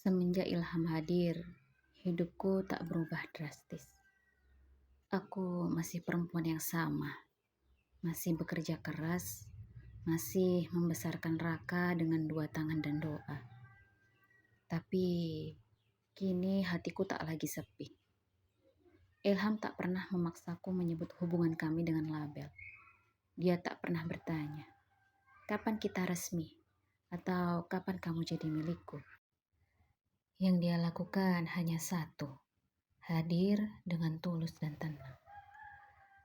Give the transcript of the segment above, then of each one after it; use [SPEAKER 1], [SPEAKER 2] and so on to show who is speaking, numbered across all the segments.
[SPEAKER 1] Semenjak Ilham hadir, hidupku tak berubah drastis. Aku masih perempuan yang sama, masih bekerja keras, masih membesarkan Raka dengan 2 tangan dan doa. Tapi kini hatiku tak lagi sepi. Ilham tak pernah memaksaku menyebut hubungan kami dengan label. Dia tak pernah bertanya, "Kapan kita resmi?" atau "Kapan kamu jadi milikku?" Yang dia lakukan hanya satu, hadir dengan tulus dan tenang.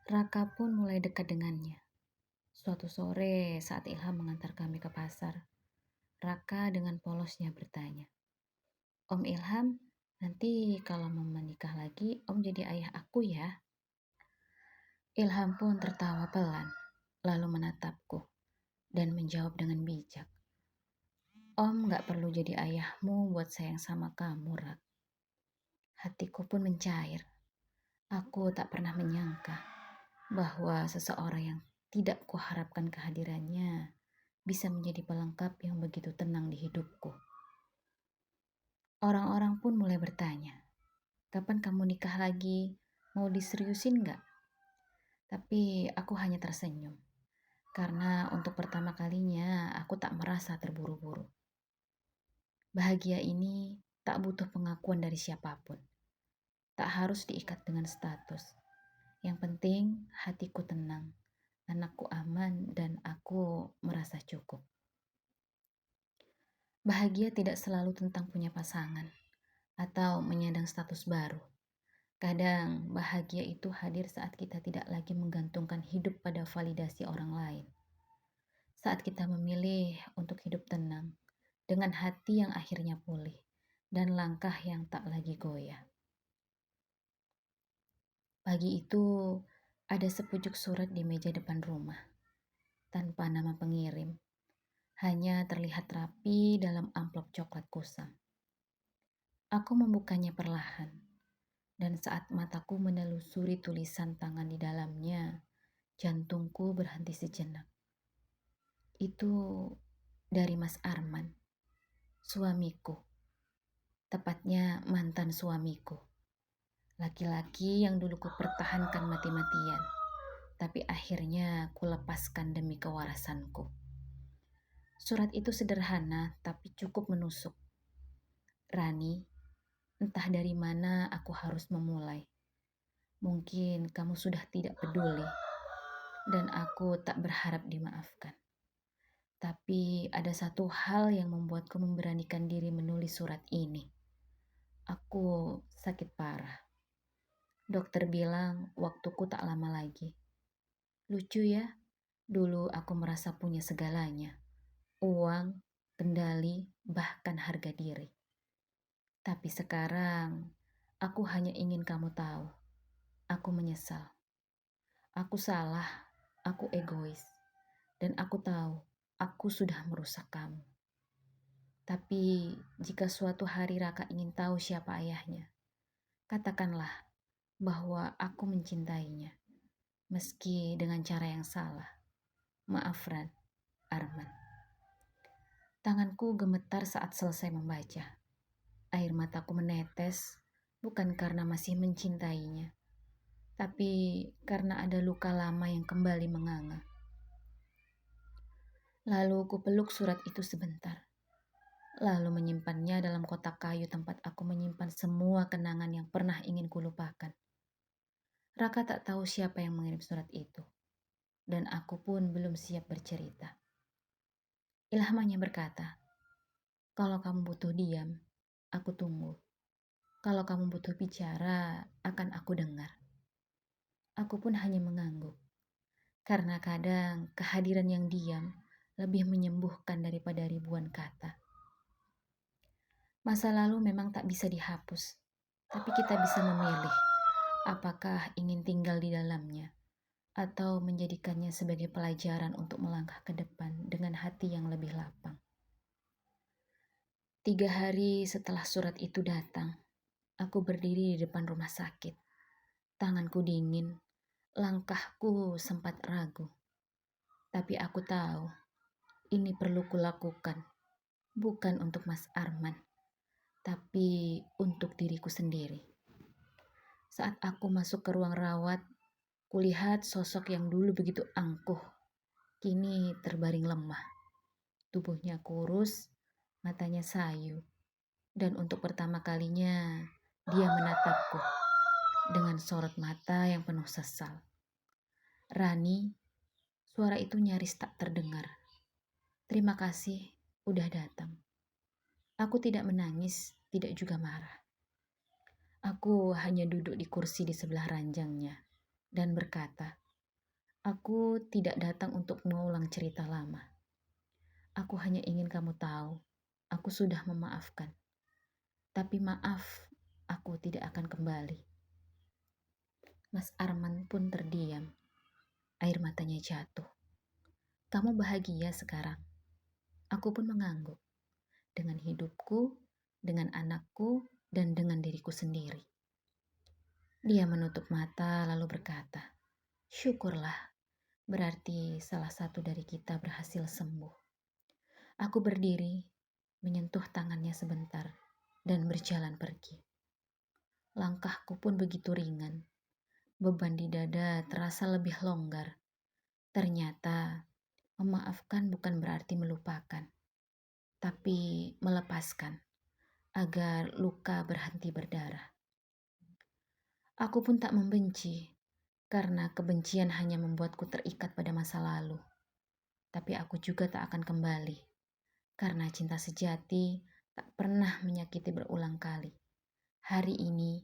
[SPEAKER 1] Raka pun mulai dekat dengannya. Suatu sore saat Ilham mengantar kami ke pasar, Raka dengan polosnya bertanya, "Om Ilham, nanti kalau mau menikah lagi, Om jadi ayah aku ya?" Ilham pun tertawa pelan, lalu menatapku dan menjawab dengan bijak, "Om gak perlu jadi ayahmu buat sayang sama kamu, Rak." Hatiku pun mencair. Aku tak pernah menyangka bahwa seseorang yang tidak kuharapkan kehadirannya bisa menjadi pelengkap yang begitu tenang di hidupku. Orang-orang pun mulai bertanya, "Kapan kamu nikah lagi? Mau diseriusin gak?" Tapi aku hanya tersenyum, karena untuk pertama kalinya aku tak merasa terburu-buru. Bahagia ini tak butuh pengakuan dari siapapun. Tak harus diikat dengan status. Yang penting hatiku tenang, anakku aman, dan aku merasa cukup. Bahagia tidak selalu tentang punya pasangan atau menyandang status baru. Kadang bahagia itu hadir saat kita tidak lagi menggantungkan hidup pada validasi orang lain. Saat kita memilih untuk hidup tenang, dengan hati yang akhirnya pulih, dan langkah yang tak lagi goyah. Pagi itu, ada sepucuk surat di meja depan rumah, tanpa nama pengirim. Hanya terlihat rapi dalam amplop coklat kusam. Aku membukanya perlahan, dan saat mataku menelusuri tulisan tangan di dalamnya, jantungku berhenti sejenak. Itu dari Mas Arman, suamiku, tepatnya mantan suamiku. Laki-laki yang dulu kupertahankan mati-matian, tapi akhirnya kulepaskan demi kewarasanku. Surat itu sederhana, tapi cukup menusuk. "Rani, entah dari mana aku harus memulai. Mungkin kamu sudah tidak peduli, dan aku tak berharap dimaafkan. Tapi ada satu hal yang membuatku memberanikan diri menulis surat ini. Aku sakit parah. Dokter bilang waktuku tak lama lagi. Lucu ya, dulu aku merasa punya segalanya. Uang, kendali, bahkan harga diri. Tapi sekarang, aku hanya ingin kamu tahu. Aku menyesal. Aku salah, aku egois. Dan aku tahu, aku sudah merusak kamu. Tapi jika suatu hari Raka ingin tahu siapa ayahnya, katakanlah bahwa aku mencintainya. Meski dengan cara yang salah. Maaf, Arman." Tanganku gemetar saat selesai membaca. Air mataku menetes, bukan karena masih mencintainya, tapi karena ada luka lama yang kembali menganga. Lalu kupeluk surat itu sebentar, lalu menyimpannya dalam kotak kayu tempat aku menyimpan semua kenangan yang pernah ingin kulupakan. Raka tak tahu siapa yang mengirim surat itu, dan aku pun belum siap bercerita. Ilham hanya berkata, "Kalau kamu butuh diam, aku tunggu. Kalau kamu butuh bicara, akan aku dengar." Aku pun hanya mengangguk, karena kadang kehadiran yang diam lebih menyembuhkan daripada ribuan kata. Masa lalu memang tak bisa dihapus, tapi kita bisa memilih apakah ingin tinggal di dalamnya atau menjadikannya sebagai pelajaran untuk melangkah ke depan dengan hati yang lebih lapang. 3 hari setelah surat itu datang, aku berdiri di depan rumah sakit. Tanganku dingin, langkahku sempat ragu. Tapi aku tahu, ini perlu kulakukan, bukan untuk Mas Arman, tapi untuk diriku sendiri. Saat aku masuk ke ruang rawat, kulihat sosok yang dulu begitu angkuh, kini terbaring lemah. Tubuhnya kurus, matanya sayu, dan untuk pertama kalinya dia menatapku dengan sorot mata yang penuh sesal. Rani, suara itu nyaris tak terdengar. Terima kasih, udah datang. Aku tidak menangis, tidak juga marah. Aku hanya duduk di kursi di sebelah ranjangnya dan berkata, aku tidak datang untuk mengulang cerita lama. Aku hanya ingin kamu tahu, aku sudah memaafkan. Tapi maaf, aku tidak akan kembali. Mas Arman pun terdiam. Air matanya jatuh. Kamu bahagia sekarang? Aku pun mengangguk. Dengan hidupku, dengan anakku, dan dengan diriku sendiri. Dia menutup mata lalu berkata, syukurlah, berarti salah satu dari kita berhasil sembuh. Aku berdiri, menyentuh tangannya sebentar, dan berjalan pergi. Langkahku pun begitu ringan. Beban di dada terasa lebih longgar. Ternyata, memaafkan bukan berarti melupakan, tapi melepaskan agar luka berhenti berdarah. Aku pun tak membenci, karena kebencian hanya membuatku terikat pada masa lalu. Tapi aku juga tak akan kembali, karena cinta sejati tak pernah menyakiti berulang kali. Hari ini,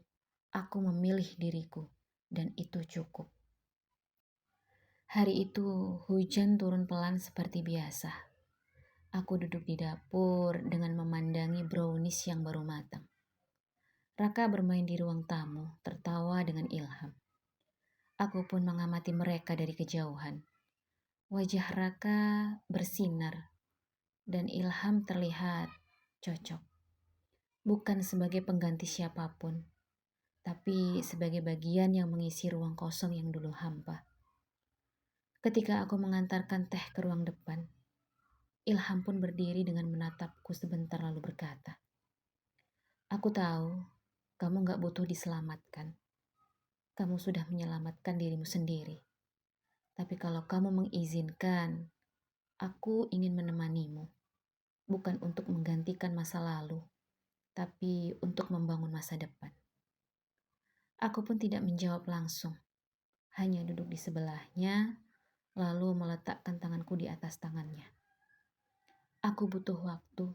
[SPEAKER 1] aku memilih diriku, dan itu cukup. Hari itu, hujan turun pelan seperti biasa. Aku duduk di dapur dengan memandangi brownies yang baru matang. Raka bermain di ruang tamu, tertawa dengan Ilham. Aku pun mengamati mereka dari kejauhan. Wajah Raka bersinar, dan Ilham terlihat cocok. Bukan sebagai pengganti siapapun, tapi sebagai bagian yang mengisi ruang kosong yang dulu hampa. Ketika aku mengantarkan teh ke ruang depan, Ilham pun berdiri dengan menatapku sebentar lalu berkata, aku tahu kamu gak butuh diselamatkan. Kamu sudah menyelamatkan dirimu sendiri. Tapi kalau kamu mengizinkan, aku ingin menemanimu. Bukan untuk menggantikan masa lalu, tapi untuk membangun masa depan. Aku pun tidak menjawab langsung. Hanya duduk di sebelahnya, lalu meletakkan tanganku di atas tangannya. Aku butuh waktu,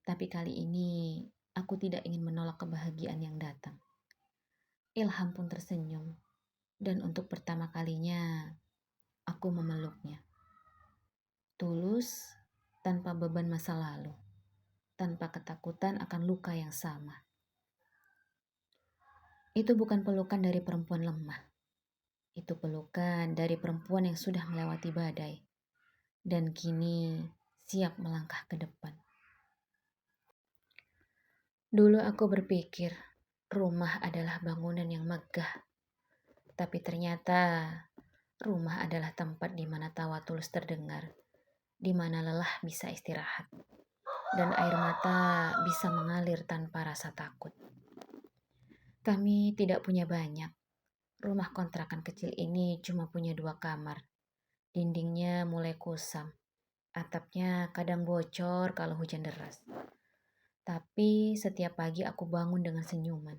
[SPEAKER 1] tapi kali ini aku tidak ingin menolak kebahagiaan yang datang. Ilham pun tersenyum, dan untuk pertama kalinya aku memeluknya. Tulus, tanpa beban masa lalu, tanpa ketakutan akan luka yang sama. Itu bukan pelukan dari perempuan lemah. Itu pelukan dari perempuan yang sudah melewati badai, dan kini siap melangkah ke depan. Dulu aku berpikir rumah adalah bangunan yang megah, tapi ternyata rumah adalah tempat di mana tawa tulus terdengar, di mana lelah bisa istirahat, dan air mata bisa mengalir tanpa rasa takut. Kami tidak punya banyak. Rumah kontrakan kecil ini cuma punya 2 kamar. Dindingnya mulai kusam. Atapnya kadang bocor kalau hujan deras. Tapi setiap pagi aku bangun dengan senyuman.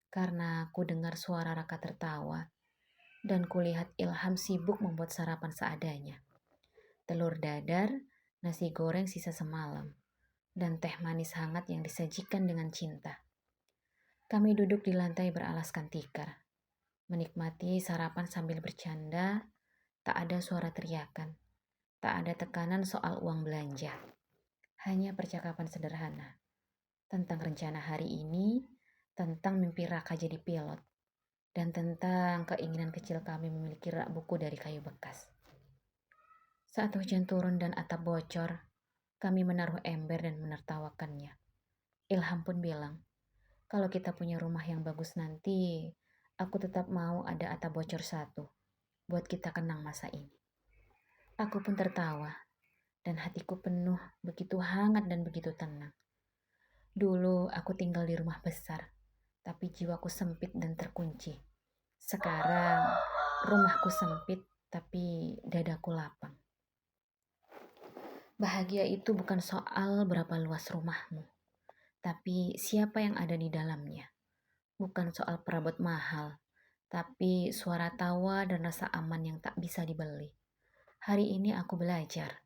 [SPEAKER 1] Karena aku dengar suara Raka tertawa. Dan kulihat Ilham sibuk membuat sarapan seadanya. Telur dadar, nasi goreng sisa semalam, dan teh manis hangat yang disajikan dengan cinta. Kami duduk di lantai beralaskan tikar, menikmati sarapan sambil bercanda. Tak ada suara teriakan, tak ada tekanan soal uang belanja. Hanya percakapan sederhana tentang rencana hari ini, tentang mimpi Raka jadi pilot, dan tentang keinginan kecil kami memiliki rak buku dari kayu bekas. Saat hujan turun dan atap bocor, kami menaruh ember dan menertawakannya. Ilham pun bilang, kalau kita punya rumah yang bagus nanti, aku tetap mau ada atap bocor satu, buat kita kenang masa ini. Aku pun tertawa, dan hatiku penuh begitu hangat dan begitu tenang. Dulu aku tinggal di rumah besar, tapi jiwaku sempit dan terkunci. Sekarang rumahku sempit, tapi dadaku lapang. Bahagia itu bukan soal berapa luas rumahmu, tapi siapa yang ada di dalamnya. Bukan soal perabot mahal, tapi suara tawa dan rasa aman yang tak bisa dibeli. Hari ini aku belajar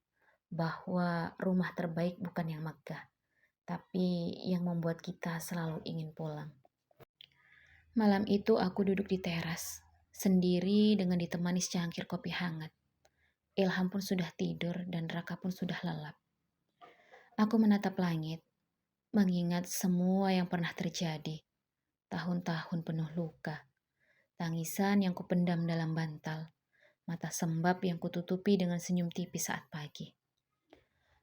[SPEAKER 1] bahwa rumah terbaik bukan yang megah, tapi yang membuat kita selalu ingin pulang. Malam itu aku duduk di teras, sendiri dengan ditemani secangkir kopi hangat. Ilham pun sudah tidur dan Raka pun sudah lelap. Aku menatap langit, mengingat semua yang pernah terjadi. Tahun-tahun penuh luka, tangisan yang kupendam dalam bantal, mata sembab yang kututupi dengan senyum tipis saat pagi.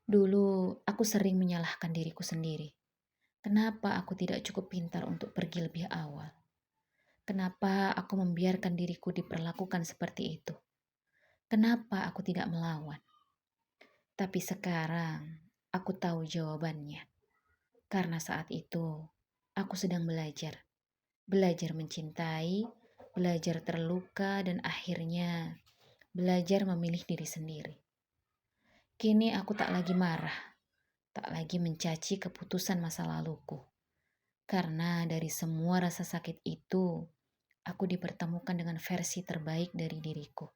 [SPEAKER 1] Dulu aku sering menyalahkan diriku sendiri. Kenapa aku tidak cukup pintar untuk pergi lebih awal? Kenapa aku membiarkan diriku diperlakukan seperti itu? Kenapa aku tidak melawan? Tapi sekarang aku tahu jawabannya. Karena saat itu aku sedang belajar. Belajar mencintai, belajar terluka, dan akhirnya belajar memilih diri sendiri. Kini aku tak lagi marah, tak lagi mencaci keputusan masa laluku. Karena dari semua rasa sakit itu, aku dipertemukan dengan versi terbaik dari diriku.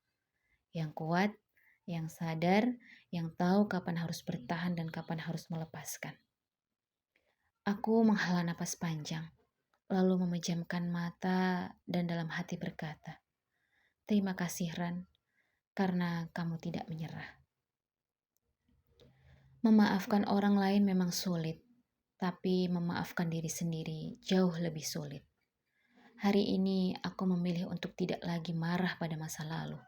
[SPEAKER 1] Yang kuat, yang sadar, yang tahu kapan harus bertahan dan kapan harus melepaskan. Aku menghela napas panjang, lalu memejamkan mata dan dalam hati berkata, "Terima kasih Ran, karena kamu tidak menyerah." Memaafkan orang lain memang sulit, tapi memaafkan diri sendiri jauh lebih sulit. Hari ini aku memilih untuk tidak lagi marah pada masa lalu.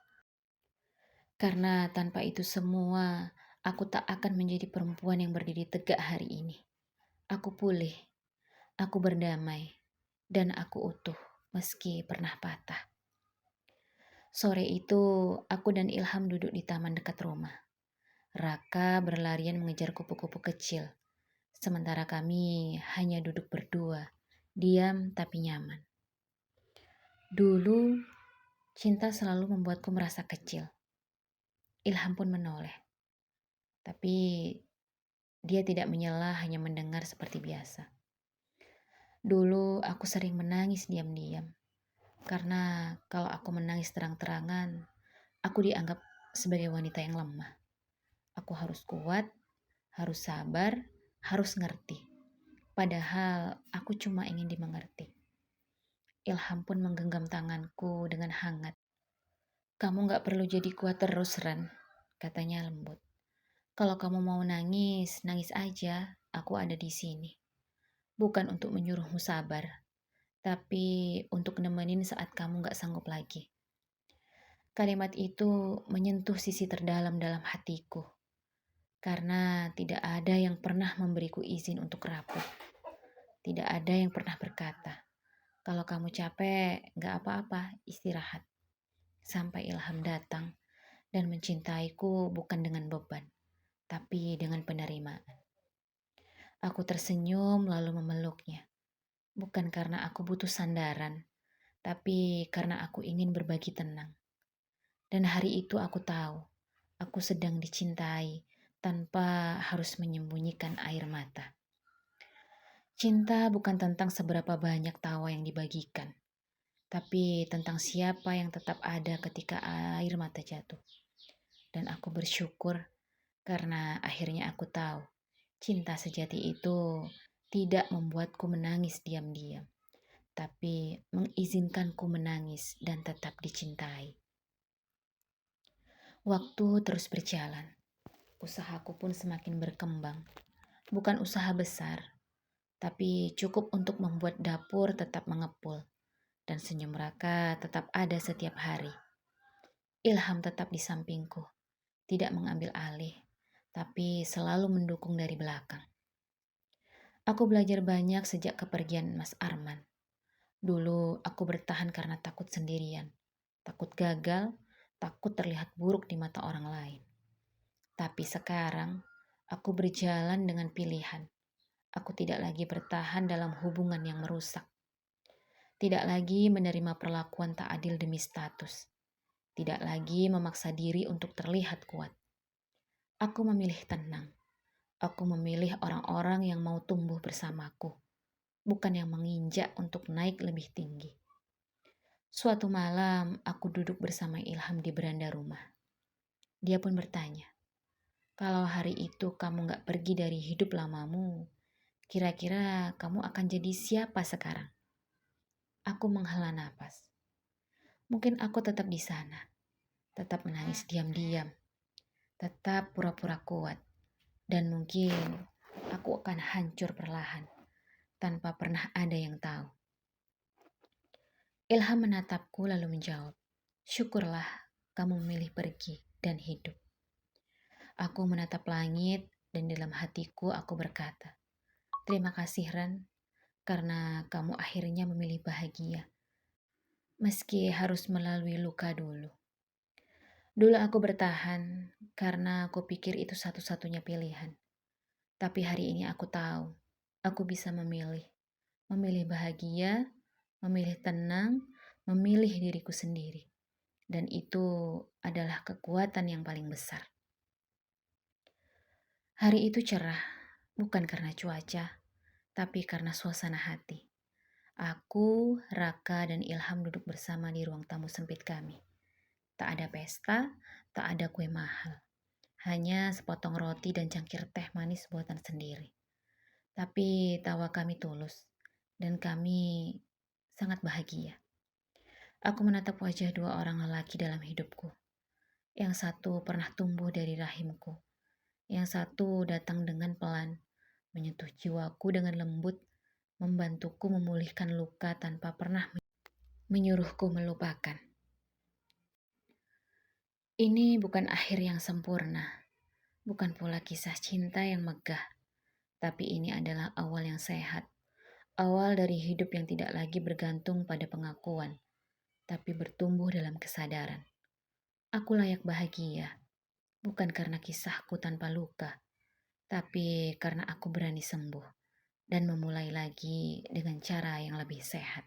[SPEAKER 1] Karena tanpa itu semua, aku tak akan menjadi perempuan yang berdiri tegak hari ini. Aku pulih, aku berdamai, dan aku utuh meski pernah patah. Sore itu, aku dan Ilham duduk di taman dekat rumah. Raka berlarian mengejar kupu-kupu kecil, sementara kami hanya duduk berdua, diam tapi nyaman. Dulu, cinta selalu membuatku merasa kecil. Ilham pun menoleh, tapi dia tidak menyela, hanya mendengar seperti biasa. Dulu aku sering menangis diam-diam, karena kalau aku menangis terang-terangan, aku dianggap sebagai wanita yang lemah. Aku harus kuat, harus sabar, harus ngerti. Padahal aku cuma ingin dimengerti. Ilham pun menggenggam tanganku dengan hangat. "Kamu gak perlu jadi kuat terus, Ran," katanya lembut. "Kalau kamu mau nangis, nangis aja. Aku ada di sini. Bukan untuk menyuruhmu sabar, tapi untuk nemenin saat kamu gak sanggup lagi." Kalimat itu menyentuh sisi terdalam dalam hatiku. Karena tidak ada yang pernah memberiku izin untuk rapuh. Tidak ada yang pernah berkata, "Kalau kamu capek, gak apa-apa, istirahat." Sampai Ilham datang dan mencintaiku bukan dengan beban, tapi dengan penerimaan. Aku tersenyum lalu memeluknya. Bukan karena aku butuh sandaran, tapi karena aku ingin berbagi tenang. Dan hari itu aku tahu, aku sedang dicintai tanpa harus menyembunyikan air mata. Cinta bukan tentang seberapa banyak tawa yang dibagikan, tapi tentang siapa yang tetap ada ketika air mata jatuh. Dan aku bersyukur karena akhirnya aku tahu cinta sejati itu tidak membuatku menangis diam-diam, tapi mengizinkanku menangis dan tetap dicintai. Waktu terus berjalan. Usahaku pun semakin berkembang. Bukan usaha besar, tapi cukup untuk membuat dapur tetap mengepul dan senyum Raka tetap ada setiap hari. Ilham tetap di sampingku, tidak mengambil alih, tapi selalu mendukung dari belakang. Aku belajar banyak sejak kepergian Mas Arman. Dulu aku bertahan karena takut sendirian, takut gagal, takut terlihat buruk di mata orang lain. Tapi sekarang aku berjalan dengan pilihan. Aku tidak lagi bertahan dalam hubungan yang merusak. Tidak lagi menerima perlakuan tak adil demi status. Tidak lagi memaksa diri untuk terlihat kuat. Aku memilih tenang. Aku memilih orang-orang yang mau tumbuh bersamaku, bukan yang menginjak untuk naik lebih tinggi. Suatu malam, aku duduk bersama Ilham di beranda rumah. Dia pun bertanya, kalau hari itu kamu gak pergi dari hidup lamamu, kira-kira kamu akan jadi siapa sekarang? Aku menghela napas. Mungkin aku tetap di sana, tetap menangis diam-diam, tetap pura-pura kuat, dan mungkin aku akan hancur perlahan, tanpa pernah ada yang tahu. Ilham menatapku lalu menjawab, syukurlah kamu memilih pergi dan hidup. Aku menatap langit dan dalam hatiku aku berkata, terima kasih Ran, karena kamu akhirnya memilih bahagia. Meski harus melalui luka dulu. Dulu aku bertahan karena aku pikir itu satu-satunya pilihan. Tapi hari ini aku tahu, aku bisa memilih. Memilih bahagia, memilih tenang, memilih diriku sendiri. Dan itu adalah kekuatan yang paling besar. Hari itu cerah, bukan karena cuaca, tapi karena suasana hati. Aku, Raka, dan Ilham duduk bersama di ruang tamu sempit kami. Tak ada pesta, tak ada kue mahal. Hanya sepotong roti dan cangkir teh manis buatan sendiri. Tapi tawa kami tulus, dan kami sangat bahagia. Aku menatap wajah dua orang lelaki dalam hidupku. Yang satu pernah tumbuh dari rahimku. Yang satu datang dengan pelan, menyentuh jiwaku dengan lembut, membantuku memulihkan luka tanpa pernah menyuruhku melupakan. Ini bukan akhir yang sempurna, bukan pula kisah cinta yang megah, tapi ini adalah awal yang sehat. Awal dari hidup yang tidak lagi bergantung pada pengakuan, tapi bertumbuh dalam kesadaran. Aku layak bahagia, bukan karena kisahku tanpa luka, tapi karena aku berani sembuh dan memulai lagi dengan cara yang lebih sehat.